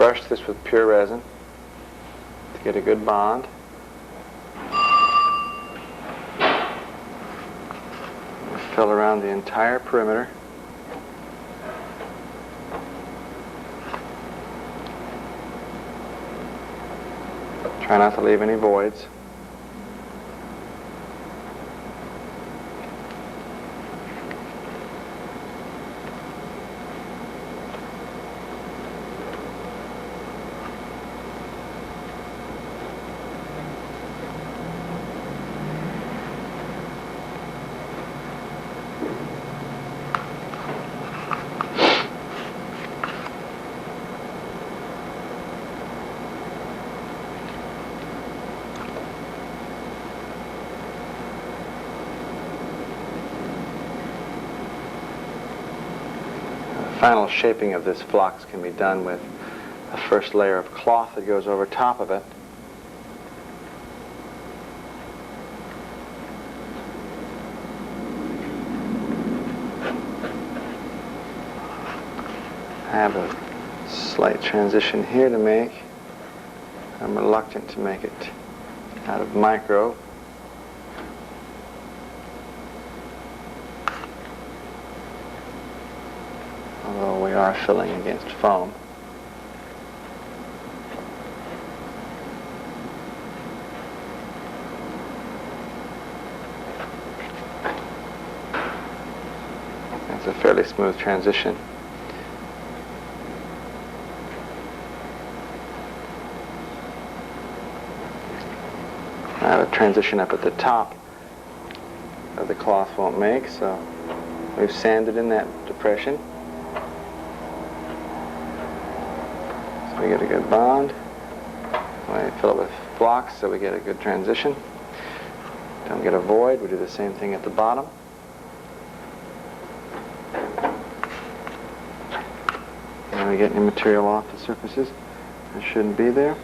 brush this with pure resin to get a good bond. Fill around the entire perimeter. Try not to leave any voids. Final shaping of this phlox can be done with a first layer of cloth that goes over top of it. I have a slight transition here to make. I'm reluctant to make it out of micro. Although we are filling against foam. That's a fairly smooth transition. I have a transition up at the top that the cloth won't make, so we've sanded in that depression. We get a good bond. We fill it with phlox so we get a good transition. Don't get a void. We do the same thing at the bottom. And we get any material off the surfaces that shouldn't be there.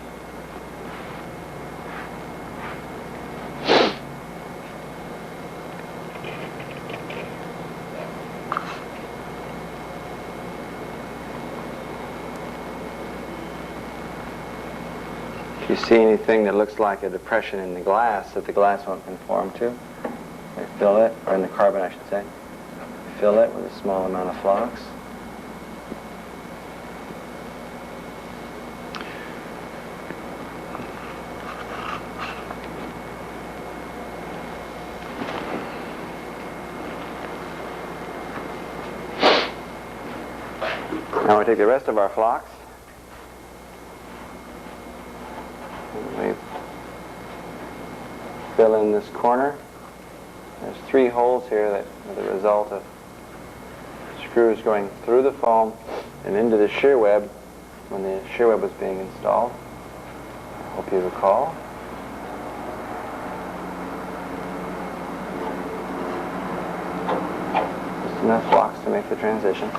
If you see anything that looks like a depression in the glass that the glass won't conform to, we fill it, or in the carbon I should say, fill it with a small amount of phlox. Now we take the rest of our phlox. We fill in this corner. There's 3 holes here that are the result of screws going through the foam and into the shear web when the shear web was being installed. I hope you recall. Just enough phlox to make the transition.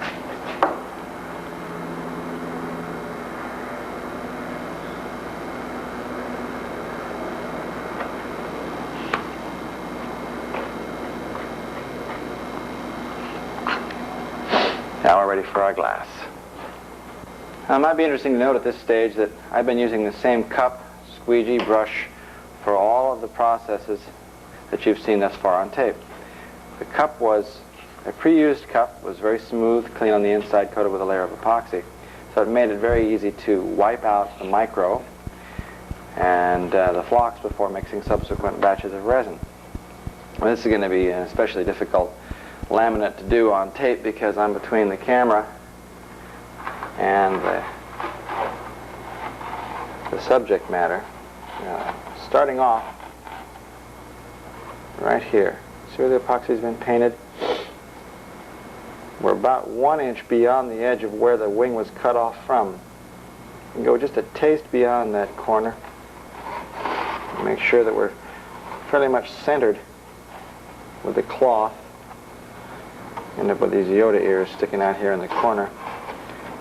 Now we're ready for our glass. Now it might be interesting to note at this stage that I've been using the same cup, squeegee, brush for all of the processes that you've seen thus far on tape. The cup was a pre-used cup, was very smooth, clean on the inside, coated with a layer of epoxy. So it made it very easy to wipe out the micro and the phlox before mixing subsequent batches of resin. Well, this is going to be an especially difficult laminate to do on tape because I'm between the camera and the subject matter. Starting off right here. See where the epoxy's been painted? We're about 1 inch beyond the edge of where the wing was cut off from. And go just a taste beyond that corner. Make sure that we're fairly much centered with the cloth. End up with these Yoda ears sticking out here in the corner.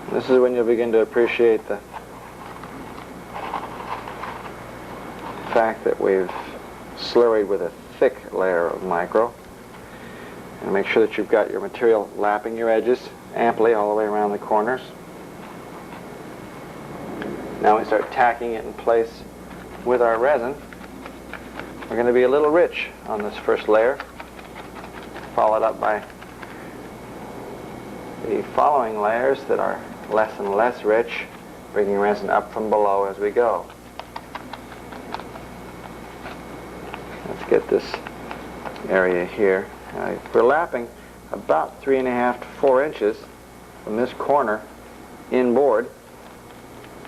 And this is when you'll begin to appreciate the fact that we've slurried with a thick layer of micro. And make sure that you've got your material lapping your edges amply all the way around the corners. Now we start tacking it in place with our resin. We're going to be a little rich on this first layer, followed up by the following layers that are less and less rich, bringing resin up from below as we go. Let's get this area here. We're lapping about 3.5 to 4 inches from this corner inboard.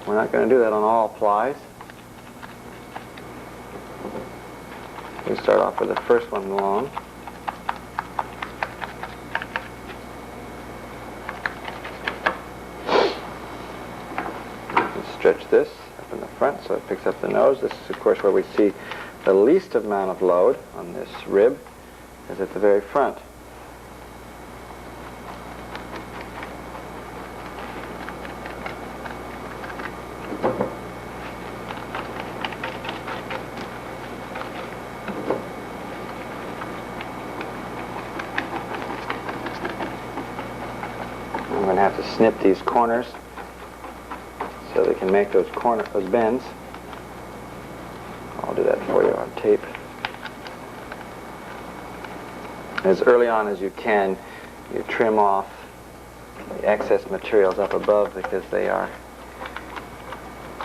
We're not going to do that on all plies. We start off with the first one long. Stretch this up in the front so it picks up the nose. This is, of course, where we see the least amount of load on this rib, is at the very front. I'm going to have to snip these corners so they can make those bends. I'll do that for you on tape. As early on as you can, you trim off the excess materials up above because they are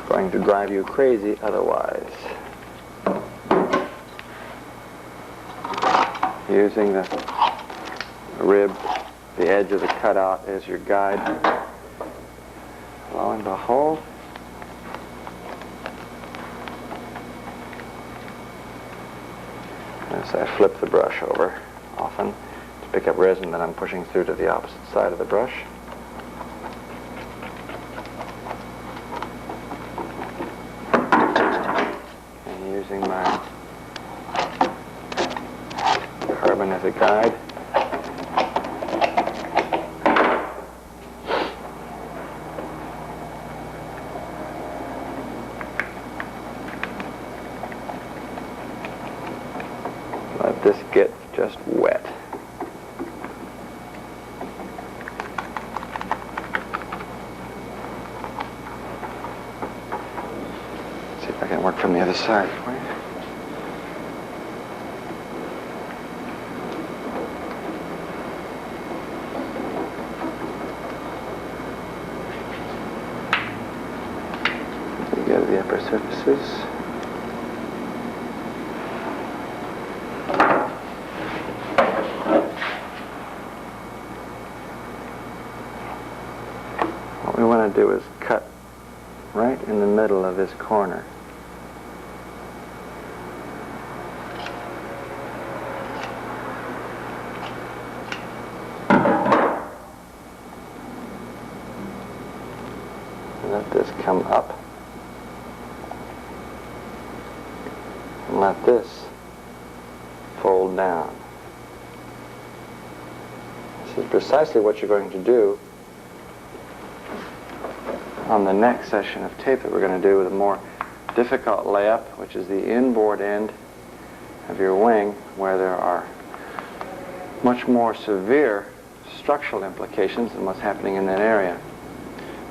going to drive you crazy otherwise. Using the rib, the edge of the cutout as your guide. Lo and behold, as I flip the brush over often to pick up resin that I'm pushing through to the opposite side of the brush. And using my carbon as a guide. Let this get just wet. See if I can work from the other side for you. Go to the upper surfaces. What we want to do is cut right in the middle of this corner. Let this come up. And let this fold down. This is precisely what you're going to do on the next session of tape that we're going to do with a more difficult layup, which is the inboard end of your wing, where there are much more severe structural implications than what's happening in that area.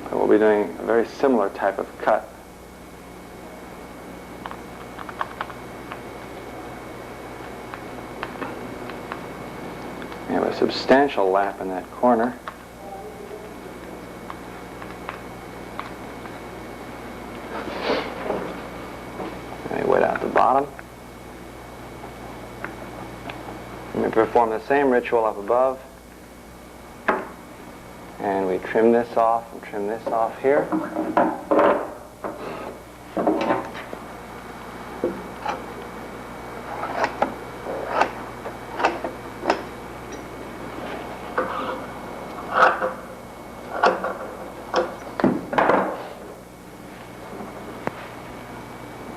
But we'll be doing a very similar type of cut. We have a substantial lap in that corner. Wet out the bottom. And we perform the same ritual up above. And we trim this off and trim this off here.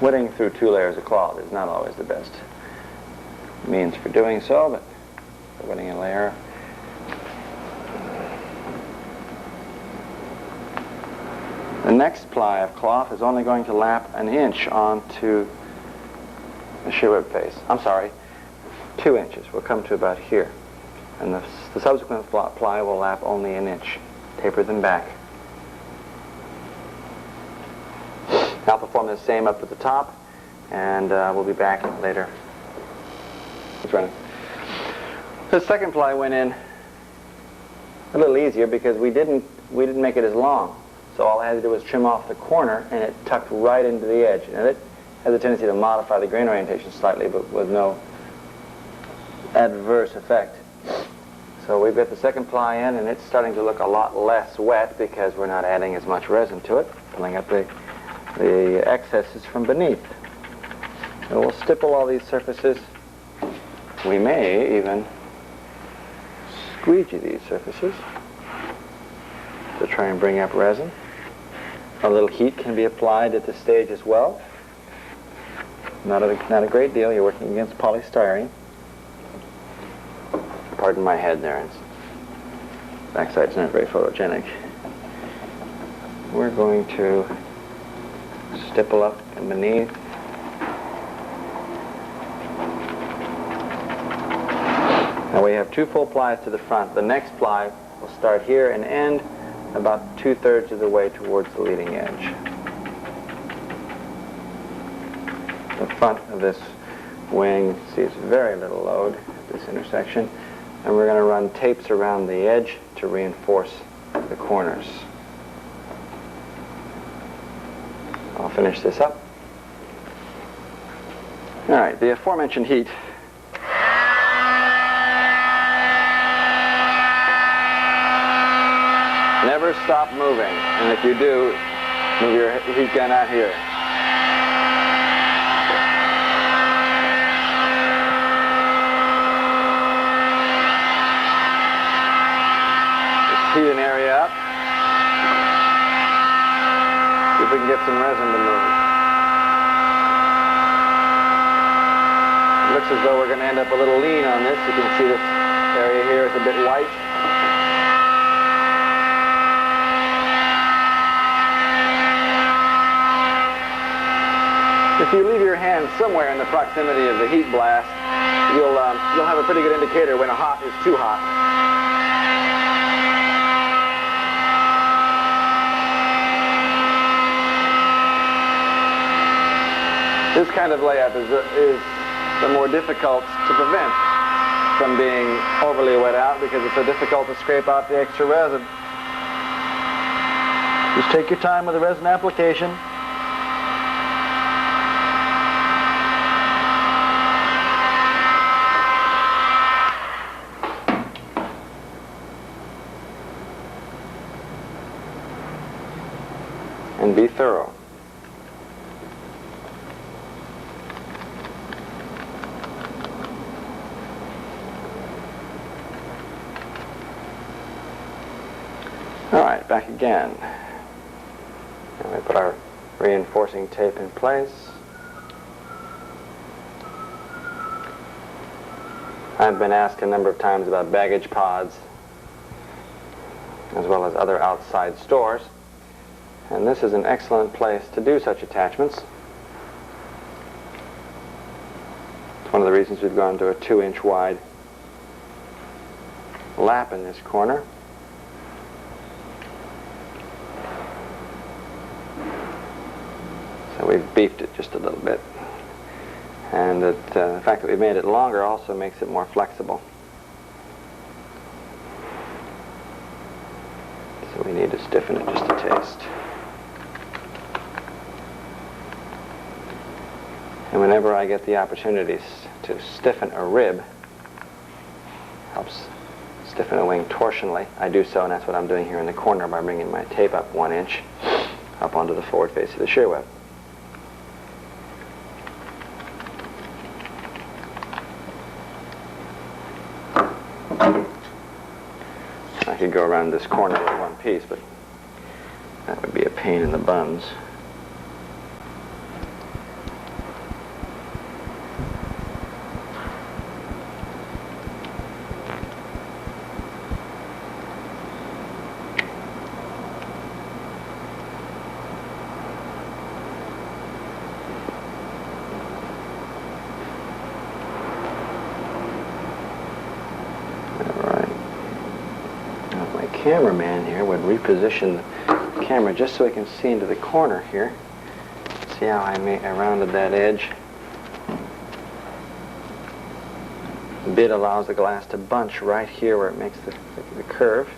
Wetting through 2 layers of cloth is not always the best means for doing so, but for wetting a layer. The next ply of cloth is only going to lap an inch onto the shear web face. I'm sorry, 2 inches. We'll come to about here. And the subsequent ply will lap only an inch. Taper them back. I'll perform the same up at the top, and we'll be back later. It's running. The second ply went in a little easier because we didn't make it as long. So all I had to do was trim off the corner, and it tucked right into the edge. And it has a tendency to modify the grain orientation slightly, but with no adverse effect. So we've got the second ply in, and it's starting to look a lot less wet because we're not adding as much resin to it, filling up the excesses from beneath. And we'll stipple all these surfaces. We may even squeegee these surfaces to try and bring up resin. A little heat can be applied at this stage as well. Not a great deal. You're working against polystyrene. Pardon my head there. Backside's not very photogenic. We're going to stipple up and beneath. Now we have 2 full plies to the front. The next ply will start here and end about 2/3 of the way towards the leading edge. The front of this wing sees very little load at this intersection, and we're going to run tapes around the edge to reinforce the corners. I'll finish this up. All right, the aforementioned heat never stop moving, and if you do, move your heat gun out here. Just heat an area up. See if we can get some resin to move. It looks as though we're going to end up a little lean on this. You can see this area here is a bit white. If you leave your hand somewhere in the proximity of the heat blast, you'll have a pretty good indicator when a hot is too hot. This kind of layup is the more difficult to prevent from being overly wet out because it's so difficult to scrape off the extra resin. Just take your time with the resin application. And be thorough. All right, back again. And we put our reinforcing tape in place. I've been asked a number of times about baggage pods, as well as other outside stores. And this is an excellent place to do such attachments. It's one of the reasons we've gone to a 2-inch wide lap in this corner. So we've beefed it just a little bit. And the fact that we've made it longer also makes it more flexible. So we need to stiffen it just a taste. And whenever I get the opportunities to stiffen a rib, helps stiffen a wing torsionally, I do so, and that's what I'm doing here in the corner by bringing my tape up 1 inch up onto the forward face of the shear web. I could go around this corner with one piece, but that would be a pain in the buns. Cameraman here would reposition the camera just so he can see into the corner here. See how I rounded that edge? The bit allows the glass to bunch right here where it makes the curve.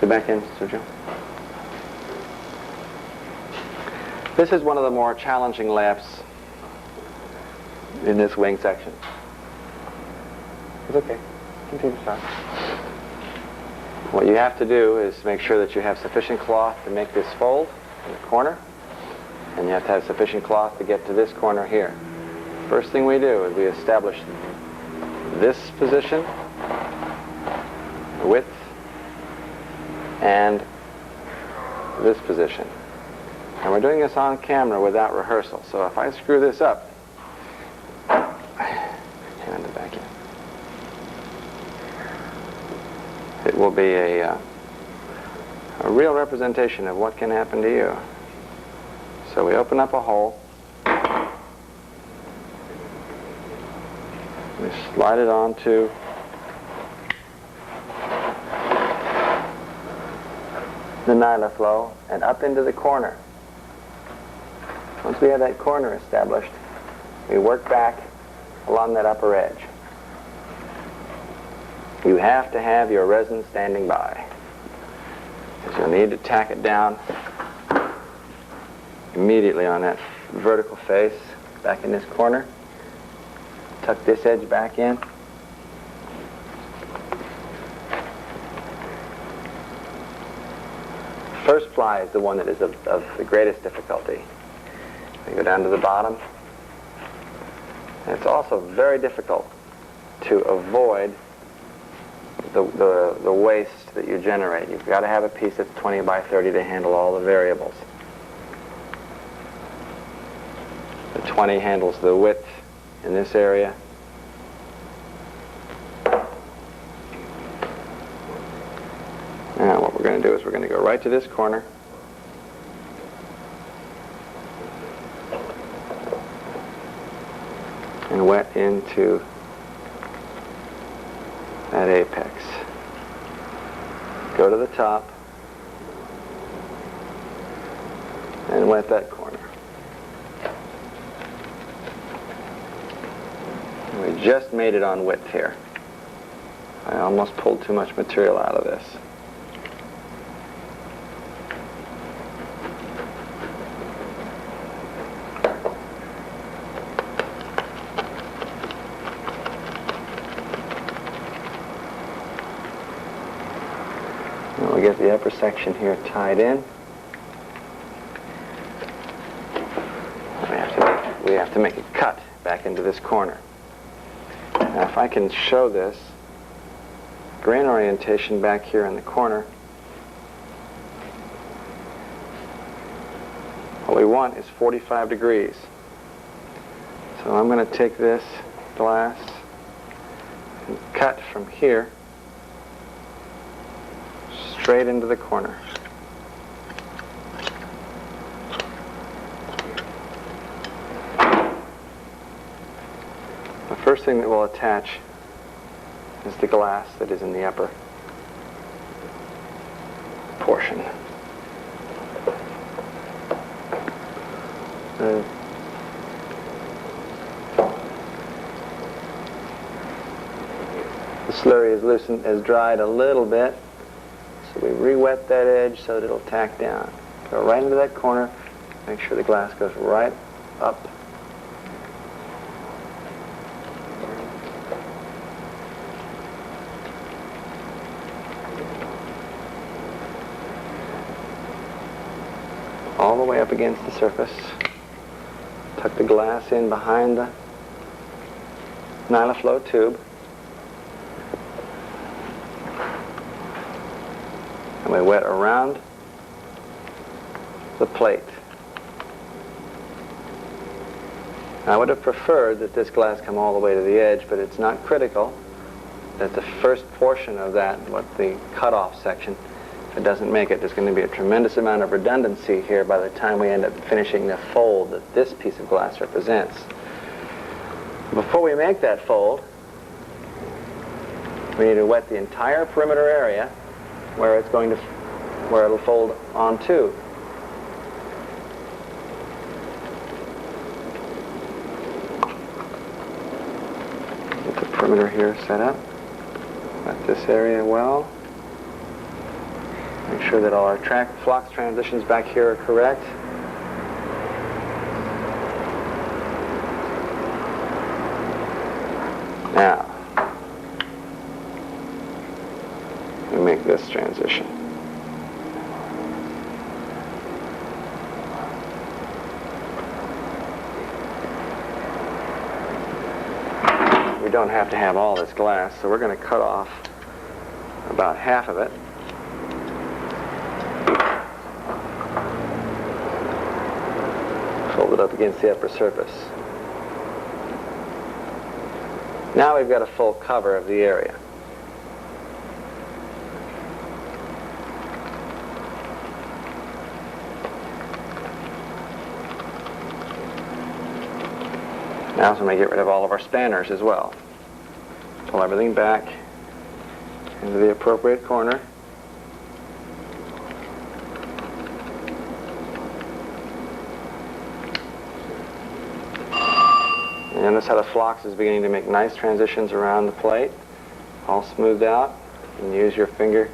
Go back in, Sergio. This is one of the more challenging laps in this wing section. It's okay. Continue to start. What you have to do is make sure that you have sufficient cloth to make this fold in the corner, and you have to have sufficient cloth to get to this corner here. First thing we do is we establish this position, the width, and this position. And we're doing this on camera without rehearsal. So if I screw this up, hand it back in. It will be a real representation of what can happen to you. So we open up a hole. We slide it onto the nyla flow and up into the corner. Once we have that corner established, we work back along that upper edge. You have to have your resin standing by, because you'll need to tack it down immediately on that vertical face back in this corner. Tuck this edge back in. First ply is the one that is of the greatest difficulty. We go down to the bottom. And it's also very difficult to avoid the waste that you generate. You've got to have a piece that's 20 by 30 to handle all the variables. The 20 handles the width in this area. Now what we're going to do is we're going to go right to this corner. And wet into that apex. Go to the top and wet that corner. We just made it on width here. I almost pulled too much material out of this. We'll get the upper section here tied in. We have to make a cut back into this corner. Now if I can show this, grain orientation back here in the corner, what we want is 45 degrees. So I'm going to take this glass and cut from here straight into the corner. The first thing that will attach is the glass that is in the upper portion. The slurry is loosened, has dried a little bit. So we re-wet that edge so that it'll tack down. Go right into that corner. Make sure the glass goes right up. all the way up against the surface. Tuck the glass in behind the Nylaflow tube. And we wet around the plate. I would have preferred that this glass come all the way to the edge, but it's not critical that the first portion of that, what the cutoff section, if it doesn't make it, there's going to be a tremendous amount of redundancy here by the time we end up finishing the fold that this piece of glass represents. Before we make that fold, we need to wet the entire perimeter area where it'll fold onto. Get the perimeter here set up. Wet this area well. Make sure that all our flux transitions back here are correct. Now, we make this transition. We don't have to have all this glass, so we're going to cut off about half of it. Fold it up against the upper surface. Now we've got a full cover of the area. Now so we get rid of all of our spanners as well. Pull everything back into the appropriate corner. And notice how the flux is beginning to make nice transitions around the plate, all smoothed out. You can use your finger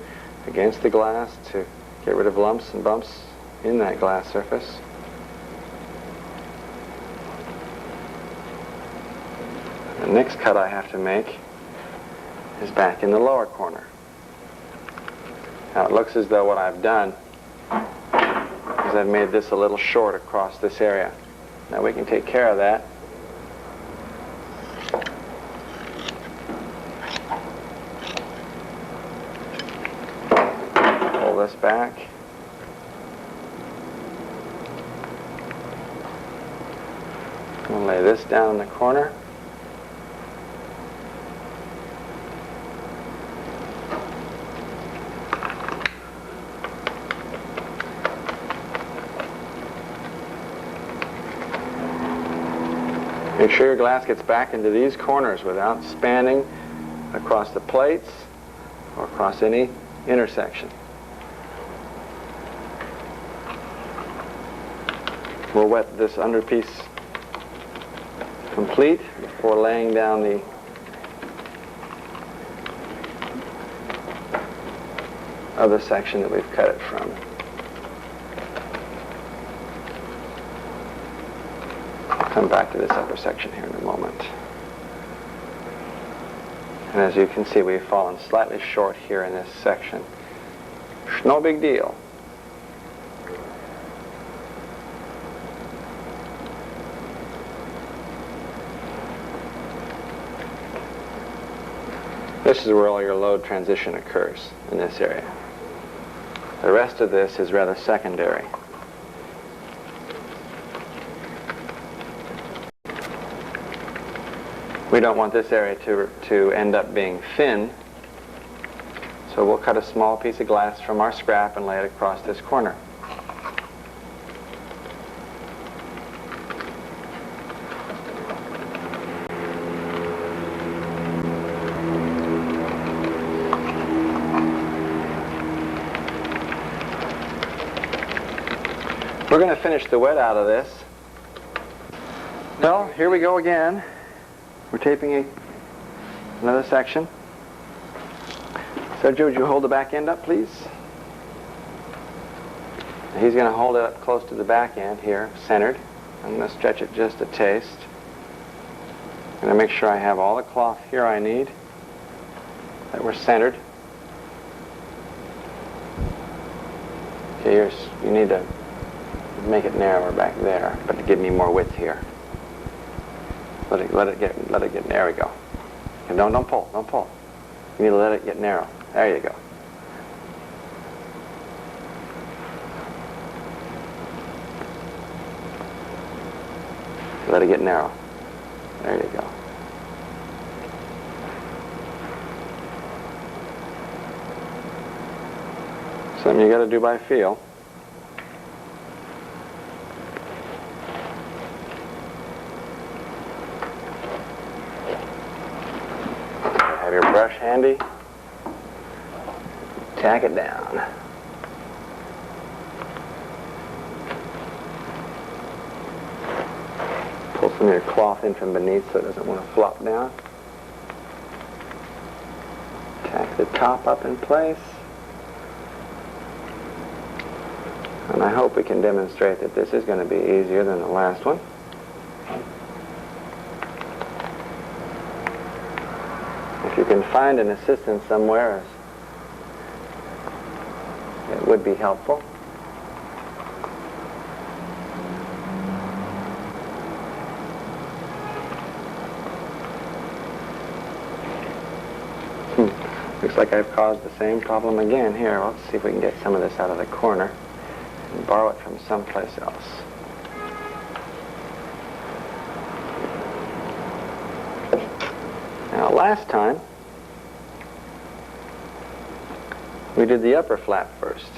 against the glass to get rid of lumps and bumps in that glass surface. The next cut I have to make is back in the lower corner. Now it looks as though what I've done is I've made this a little short across this area. Now we can take care of that. Pull this back. We'll lay this down in the corner. Make sure your glass gets back into these corners without spanning across the plates or across any intersection. We'll wet this underpiece complete before laying down the other section that we've cut it from. Come back to this upper section here in a moment. And as you can see, we've fallen slightly short here in this section. No big deal. This is where all your load transition occurs, in this area. The rest of this is rather secondary. We don't want this area to end up being thin, so we'll cut a small piece of glass from our scrap and lay it across this corner. We're going to finish the wet out of this. Well, here we go again. We're taping another section. Sergio, would you hold the back end up, please? He's going to hold it up close to the back end here, centered. I'm going to stretch it just a taste. I'm going to make sure I have all the cloth here I need, that we're centered. Okay, you need to make it narrower back there, but to give me more width here. Let it get. There we go. And don't pull. You need to let it get narrow. There you go. Let it get narrow. There you go. Something you got to do by feel. Have your brush handy. Tack it down. Pull some of your cloth in from beneath so it doesn't want to flop down. Tack the top up in place. And I hope we can demonstrate that this is going to be easier than the last one. If you can find an assistant somewhere, it would be helpful. Looks like I've caused the same problem again here. Let's see if we can get some of this out of the corner and borrow it from someplace else. Now last time we did the upper flap first.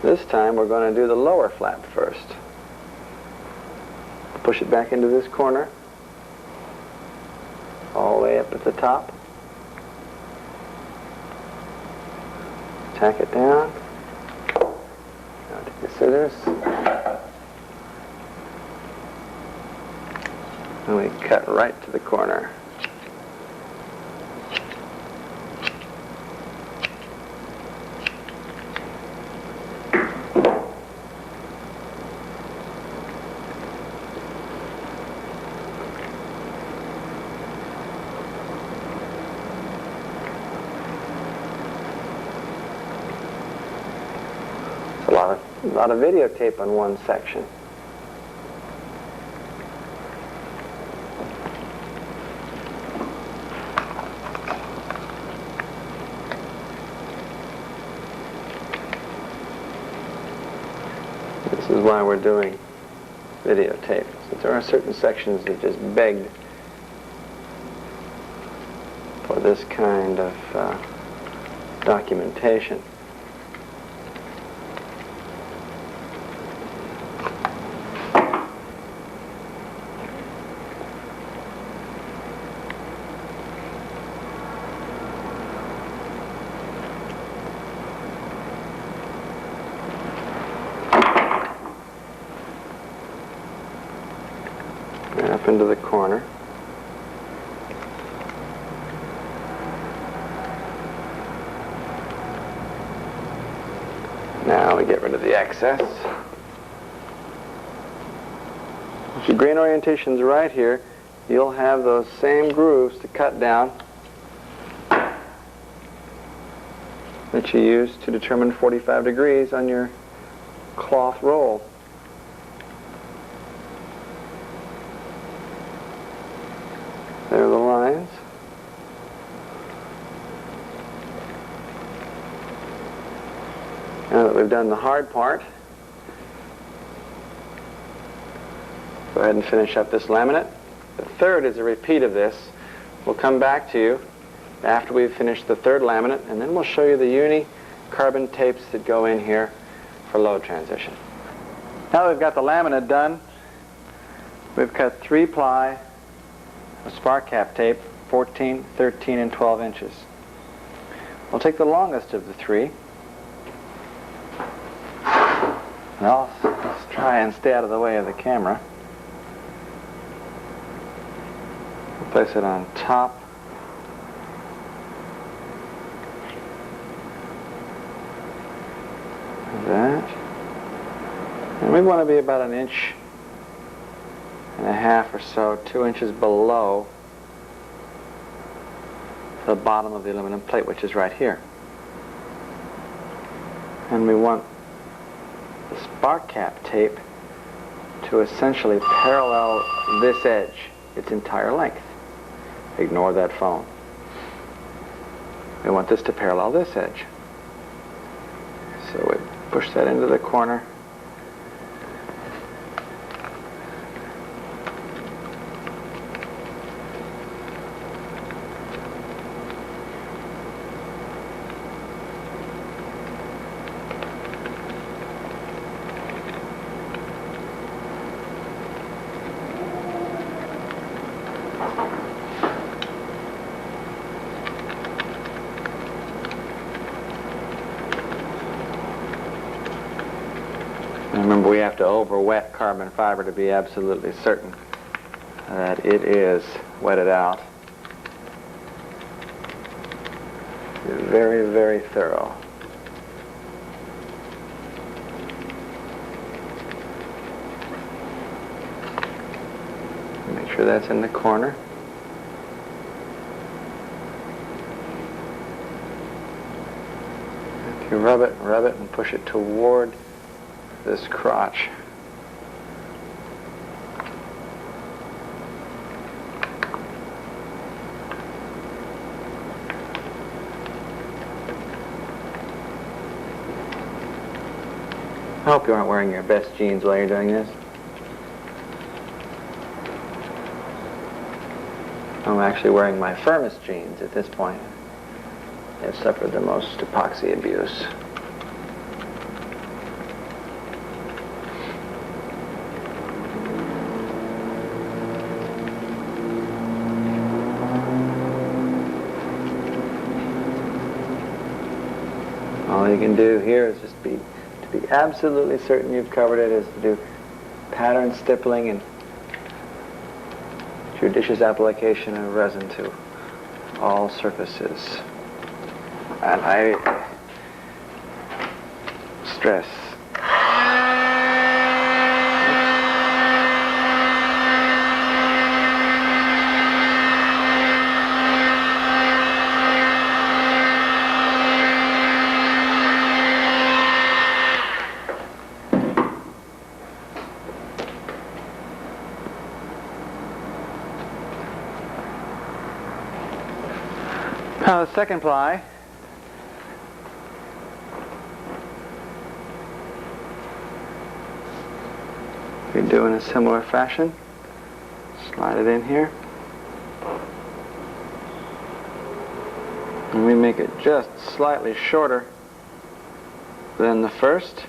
This time we're going to do the lower flap first. Push it back into this corner, all the way up at the top. Tack it down. Now take the scissors. And we cut right to the corner. A lot of videotape on one section. This is why we're doing videotape, since there are certain sections that just begged for this kind of documentation. Up into the corner. Now we get rid of the excess. If your grain orientation's right here, you'll have those same grooves to cut down that you use to determine 45 degrees on your cloth roll. There are the lines. Now that we've done the hard part, go ahead and finish up this laminate. The third is a repeat of this. We'll come back to you after we've finished the third laminate, and then we'll show you the uni carbon tapes that go in here for load transition. Now that we've got the laminate done, we've cut 3-ply of spark cap tape, 14, 13, and 12 inches. We'll take the longest of the three. Now, let's try and stay out of the way of the camera. We'll place it on top. Like that. And we want to be about 1.5 inches or so, 2 inches below the bottom of the aluminum plate, which is right here. And we want the spark cap tape to essentially parallel this edge its entire length. Ignore that phone. We want this to parallel this edge. So we push that into the corner. Remember, we have to over-wet carbon fiber to be absolutely certain that it is wetted out. Very, very thorough. Make sure that's in the corner. If you rub it and push it toward this crotch. I hope you aren't wearing your best jeans while you're doing this. I'm actually wearing my firmest jeans at this point. They've suffered the most epoxy abuse. All you can do here is just to be absolutely certain you've covered it, is to do pattern stippling and judicious application of resin to all surfaces. And I stress. Now the second ply, we do in a similar fashion. Slide it in here. And we make it just slightly shorter than the first.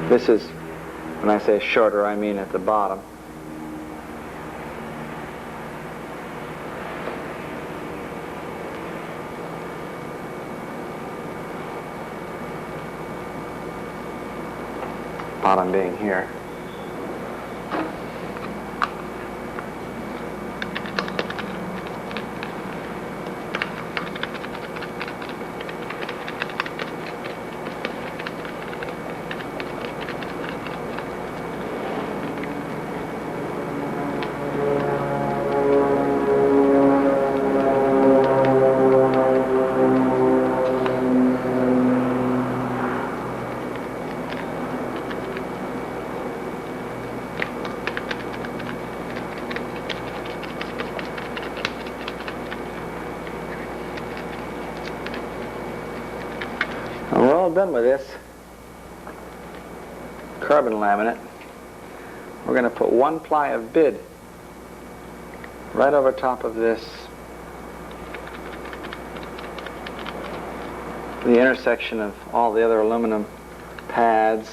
This is, when I say shorter, I mean at the bottom. Bottom being here. We're all done with this carbon laminate. We're going to put one ply of bid right over top of this, the intersection of all the other aluminum pads.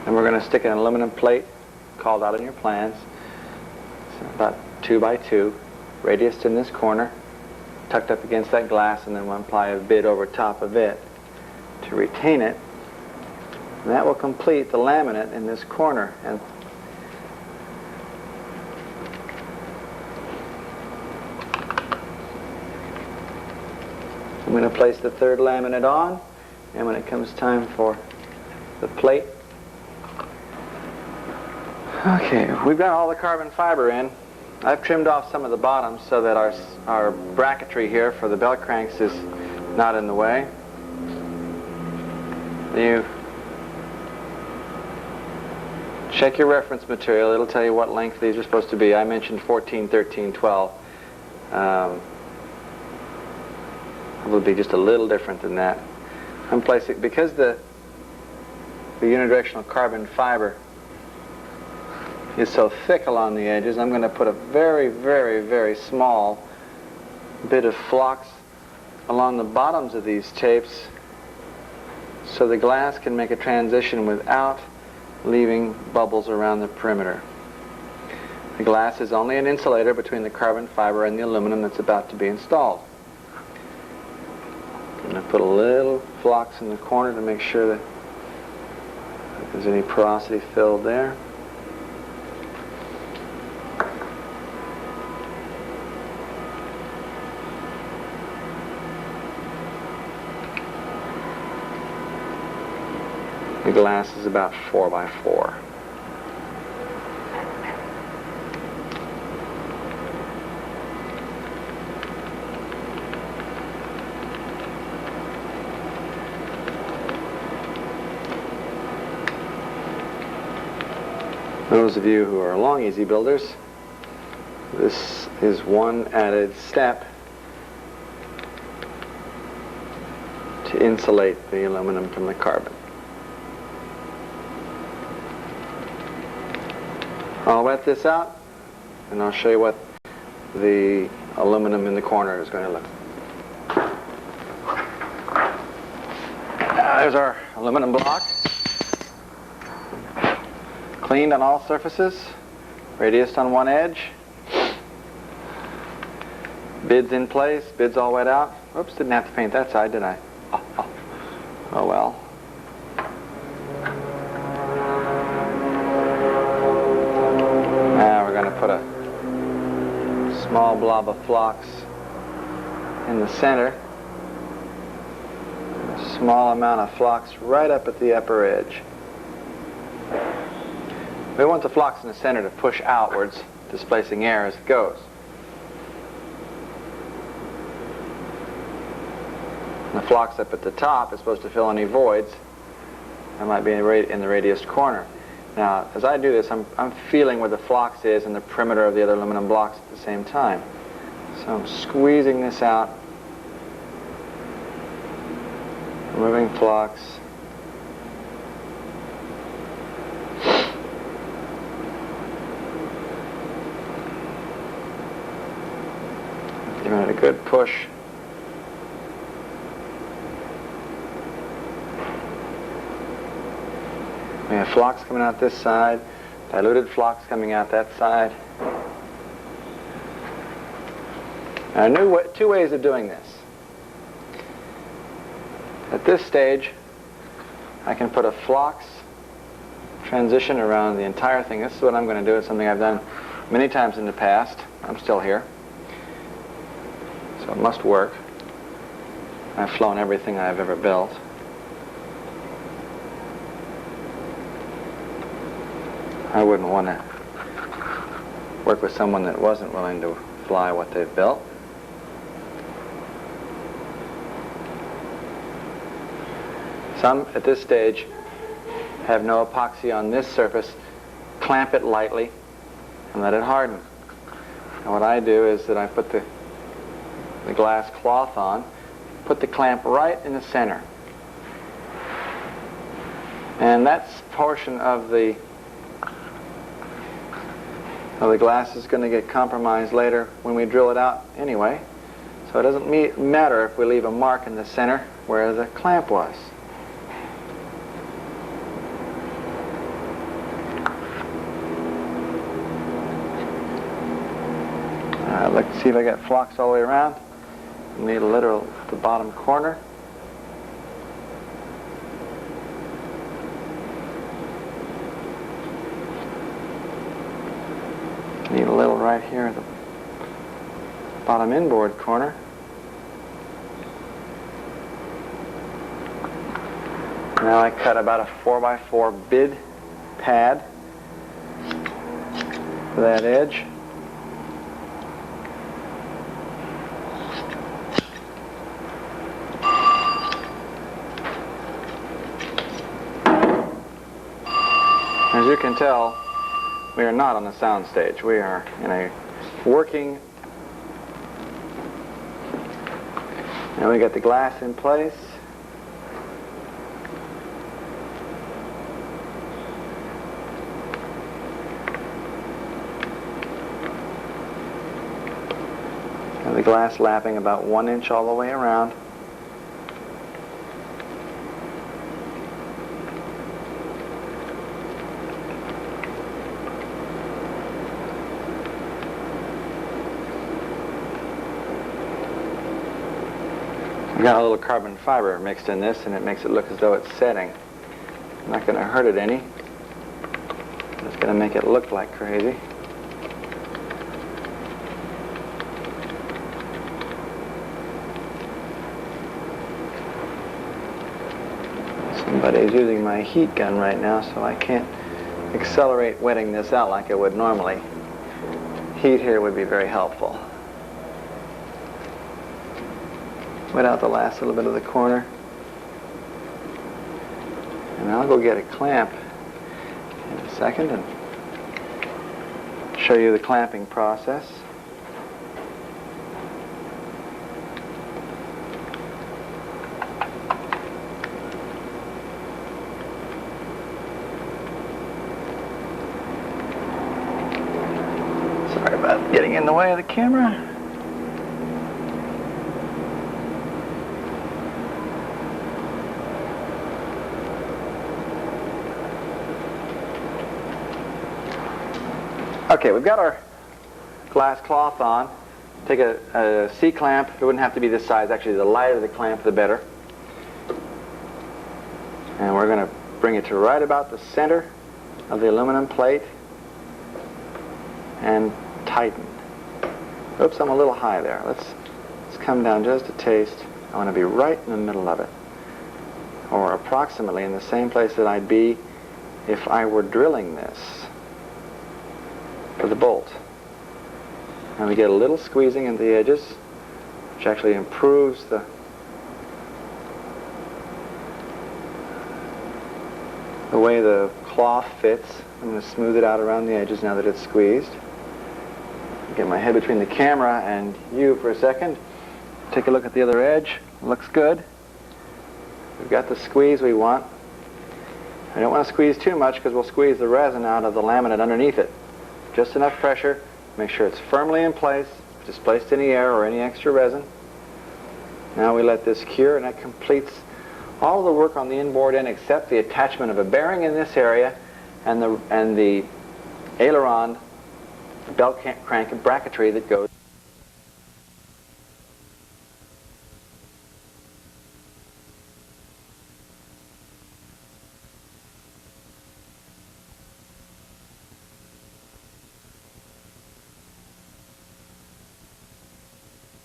And we're going to stick an aluminum plate called out in your plans. It's about 2 by 2, radiused in this corner, tucked up against that glass, and then one ply of bid over top of it to retain it. And that will complete the laminate in this corner. And I'm going to place the third laminate on, and when it comes time for the plate. Okay, we've got all the carbon fiber in. I've trimmed off some of the bottoms so that our bracketry here for the belt cranks is not in the way. You check your reference material. It'll tell you what length these are supposed to be. I mentioned 14, 13, 12. It will be just a little different than that. I'm placing, because the unidirectional carbon fiber is so thick along the edges, I'm going to put a very, very, very small bit of flux along the bottoms of these tapes so the glass can make a transition without leaving bubbles around the perimeter. The glass is only an insulator between the carbon fiber and the aluminum that's about to be installed. I'm going to put a little flux in the corner to make sure that if there's any porosity filled there. The glass is about 4 by 4. Those of you who are long easy builders, this is one added step to insulate the aluminum from the carbon. I'll wet this out, and I'll show you what the aluminum in the corner is going to look like. There's our aluminum block. Cleaned on all surfaces, radiused on one edge. Bids in place, bids all wet out. Oops, didn't have to paint that side, did I? Oh well. Now we're going to put a small blob of flux in the center. A small amount of flux right up at the upper edge. We want the flux in the center to push outwards, displacing air as it goes. And the flux up at the top is supposed to fill any voids that might be in the radiused corner. Now, as I do this, I'm feeling where the flux is in the perimeter of the other aluminum blocks at the same time. So I'm squeezing this out, removing flux. Giving it a good push. We have flux coming out this side, diluted flux coming out that side. Now, two ways of doing this. At this stage, I can put a flux transition around the entire thing. This is what I'm going to do. It's something I've done many times in the past. I'm still here. So it must work. I've flown everything I've ever built. I wouldn't want to work with someone that wasn't willing to fly what they've built. Some, at this stage, have no epoxy on this surface. Clamp it lightly and let it harden. And what I do is that I put the glass cloth on, put the clamp right in the center. And that portion of the glass is going to get compromised later when we drill it out anyway. So it doesn't matter if we leave a mark in the center where the clamp was. Let's see if I get flux all the way around. Need a little at the bottom corner. Need a little right here at the bottom inboard corner. Now I cut about a 4 by 4 bid pad for that edge. As you can tell, we are not on a sound stage. We are in a working. Now we got the glass in place. Got the glass lapping about 1 inch all the way around. I've got a little carbon fiber mixed in this, and it makes it look as though it's setting. I'm not going to hurt it any. It's going to make it look like crazy. Somebody's using my heat gun right now, so I can't accelerate wetting this out like I would normally. Heat here would be very helpful. Wet out the last little bit of the corner. And I'll go get a clamp in a second and show you the clamping process. Sorry about getting in the way of the camera. Okay, we've got our glass cloth on. Take a C-clamp. It wouldn't have to be this size. Actually, the lighter the clamp, the better. And we're going to bring it to right about the center of the aluminum plate and tighten. Oops, I'm a little high there. Let's come down just a taste. I want to be right in the middle of it, or approximately in the same place that I'd be if I were drilling this for the bolt. And we get a little squeezing at the edges, which actually improves the way the cloth fits. I'm going to smooth it out around the edges now that it's squeezed. Get my head between the camera and you for a second. Take a look at the other edge. Looks good. We've got the squeeze we want. I don't want to squeeze too much because we'll squeeze the resin out of the laminate underneath it. Just enough pressure. Make sure it's firmly in place. If it's placed any air or any extra resin. Now we let this cure, and that completes all of the work on the inboard end except the attachment of a bearing in this area and the aileron belt crank and bracketry that goes